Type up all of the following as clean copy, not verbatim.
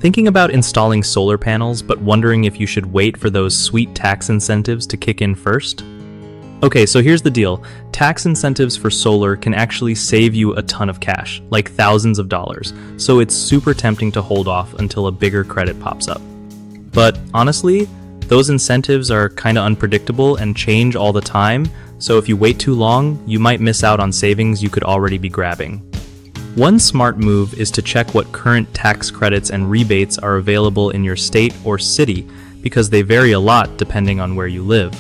Thinking about installing solar panels but wondering if you should wait for those sweet tax incentives to kick in first? Okay, so here's the deal. Tax incentives for solar can actually save you a ton of cash, like thousands of dollars, so it's super tempting to hold off until a bigger credit pops up. But honestly, those incentives are kind of unpredictable and change all the time, so if you wait too long, you might miss out on savings you could already be grabbing. One smart move is to check what current tax credits and rebates are available in your state or city, because they vary a lot depending on where you live.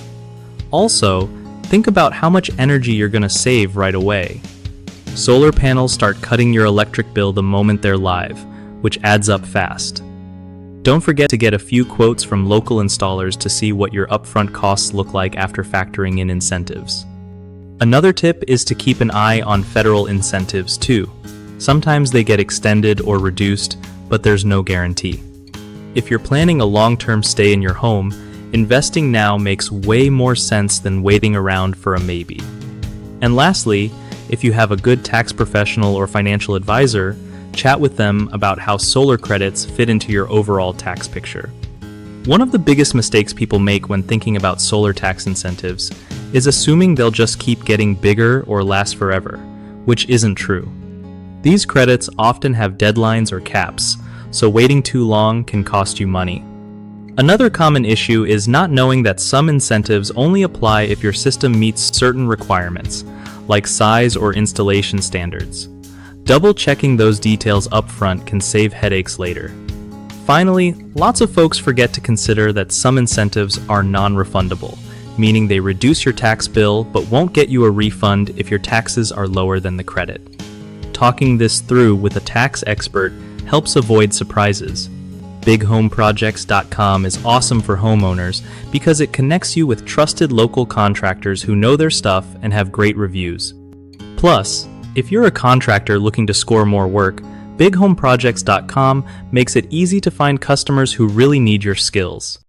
Also, think about how much energy you're going to save right away. Solar panels start cutting your electric bill the moment they're live, which adds up fast. Don't forget to get a few quotes from local installers to see what your upfront costs look like after factoring in incentives. Another tip is to keep an eye on federal incentives too. Sometimes they get extended or reduced, but there's no guarantee. If you're planning a long-term stay in your home, investing now makes way more sense than waiting around for a maybe. And lastly, if you have a good tax professional or financial advisor, chat with them about how solar credits fit into your overall tax picture. One of the biggest mistakes people make when thinking about solar tax incentives is assuming they'll just keep getting bigger or last forever, which isn't true. These credits often have deadlines or caps, so waiting too long can cost you money. Another common issue is not knowing that some incentives only apply if your system meets certain requirements, like size or installation standards. Double-checking those details upfront can save headaches later. Finally, lots of folks forget to consider that some incentives are non-refundable, meaning they reduce your tax bill but won't get you a refund if your taxes are lower than the credit. Talking this through with a tax expert helps avoid surprises. BigHomeProjects.com is awesome for homeowners because it connects you with trusted local contractors who know their stuff and have great reviews. Plus, if you're a contractor looking to score more work, BigHomeProjects.com makes it easy to find customers who really need your skills.